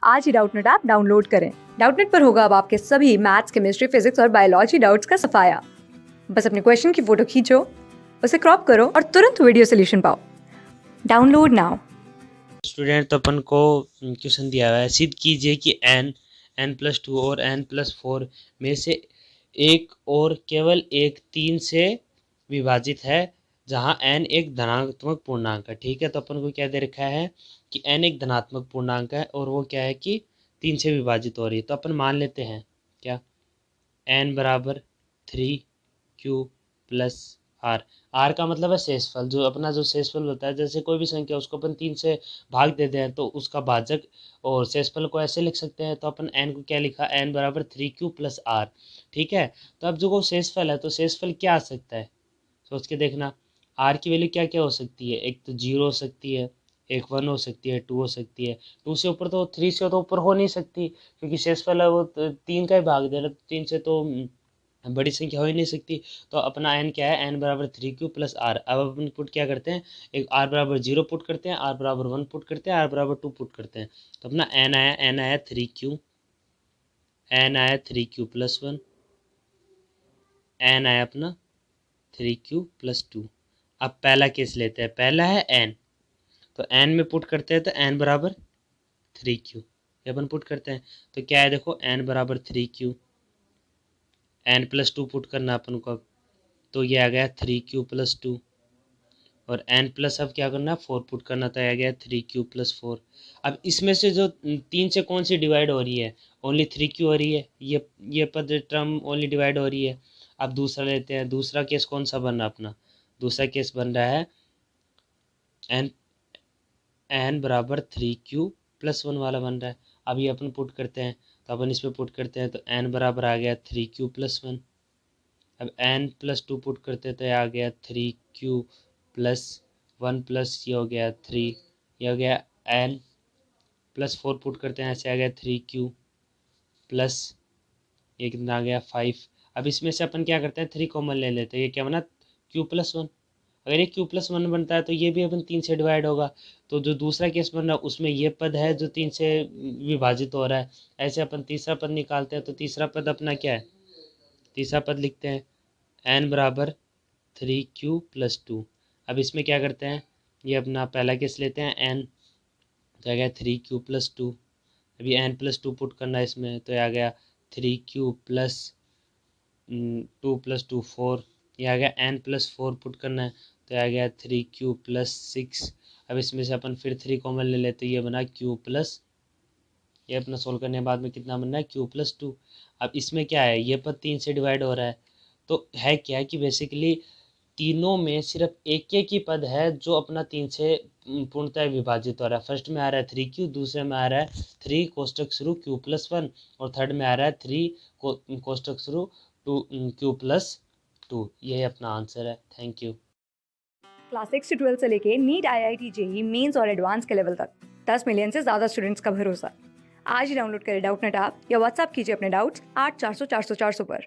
आज ही Doubtnut app download करें। Doubtnut पर होगा अब आपके सभी मैथ्स, केमिस्ट्री, फिजिक्स और बायोलॉजी डाउट्स का सफाया। बस अपने क्वेश्चन की फोटो खींचो, उसे क्रॉप करो और तुरंत वीडियो सोल्यूशन पाओ। Download now. स्टूडेंट तो अपन को क्वेश्चन दिया हुआ है, सिद्ध कीजिए कि n+2 और n+4 में से एक और केवल एक 3 से विभाजित है जहां n एक धनात्मक पूर्णांक है। ठीक है, तो अपन को क्या दे रखा है कि n एक धनात्मक पूर्णांक है और वो क्या है कि 3 से विभाजित हो रही है। तो अपन मान लेते हैं क्या n बराबर 3q प्लस आर। आर का मतलब है शेषफल, जो अपना जो शेषफल होता है, जैसे कोई भी संख्या उसको अपन 3 से भाग देते हैं तो उसका भाजक और शेषफल को ऐसे लिख सकते हैं। तो अपन n को क्या लिखा, n बराबर 3q प्लस आर। ठीक है, तो अब जो शेषफल है तो शेषफल क्या आ सकता है, सोच के देखना। आर की वैल्यू क्या क्या हो सकती है, एक तो 0 हो सकती है, एक 1 हो सकती है, 2 हो सकती है। 2 से ऊपर तो 3 से तो ऊपर हो नहीं सकती, क्योंकि शेषफल है वो 3 का ही भाग दे रहा है, 3 से तो बड़ी संख्या हो ही नहीं सकती। तो अपना n क्या है, n बराबर 3q प्लस आर। अब अपन पुट क्या करते हैं, एक r बराबर 0 पुट करते हैं, r बराबर 1 पुट करते हैं, r बराबर 2 पुट करते हैं। तो अपना n आया 3q, n आया 3q प्लस 1, n आया अपना 3q प्लस 2। अब पहला केस लेते हैं, पहला है n, तो n में पुट करते हैं तो n बराबर 3q, ये अपन पुट करते हैं। तो क्या है देखो, n बराबर 3q, n+2 पुट करना अपन को। अब तो ये आ गया 3q प्लस 2, और n प्लस अब क्या करना है 4 पुट करना, तो आ गया 3q प्लस 4। अब इसमें से जो 3 से कौन सी डिवाइड हो रही है, ओनली 3q हो रही है, ये पद टर्म ओनली डिवाइड हो रही है। अब दूसरा लेते हैं, दूसरा केस कौन सा बन रहा है अपना, दूसरा केस बन रहा है n बराबर 3q प्लस 1 वाला बन रहा है। अब ये अपन पुट करते हैं, तो अपन इसमें पुट करते हैं तो n बराबर आ गया 3q प्लस 1। अब n+2 पुट करते हैं तो ये आ गया 3q प्लस 1 प्लस ये हो गया 3, ये हो गया n+4 पुट करते हैं, ऐसे आ गया 3q प्लस ये कितना आ गया 5। अब इसमें से अपन क्या करते हैं, 3 कॉमन ले लेते हैं, ये क्या बना q+1। अगर ये q+1 बनता है तो ये भी अपन 3 से डिवाइड होगा। तो जो दूसरा केस बन रहा है उसमें ये पद है जो 3 से विभाजित हो रहा है। ऐसे अपन तीसरा पद निकालते हैं, तो तीसरा पद अपना क्या है, तीसरा पद लिखते हैं n बराबर 3q प्लस 2। अब इसमें क्या करते हैं, ये अपना पहला केस लेते हैं n, तो आ गया 3q प्लस 2। अभी n+2 पुट करना है इसमें, तो आ गया 3q प्लस 2 प्लस 2 4। ये आ गया n+4 पुट करना है, तो आ गया 3q प्लस 6। अब इसमें से अपन फिर 3 कॉमन ले लेते, ये बना q प्लस, ये अपना सोल्व करने के बाद में कितना बनना है q+2। अब इसमें क्या है, ये पद 3 से डिवाइड हो रहा है, तो है क्या है कि बेसिकली तीनों में सिर्फ एक एक ही पद है जो अपना 3 से पूर्णतः विभाजित हो रहा है। फर्स्ट में आ रहा है 3q, दूसरे में आ रहा है 3 कोष्टक शुरू q+1, और थर्ड में आ रहा है 3 कोष्टक शुरू 2 q+2। यही अपना आंसर है। Thank you. क्लास 6 से 12 से लेके नीट, IIT, जेई मेंस और एडवांस के लेवल तक 10 मिलियन से ज्यादा स्टूडेंट्स का भरोसा। आज ही डाउनलोड करें डाउटनेट ऐप या व्हाट्सएप कीजिए अपने डाउट्स 8400 400 400 पर।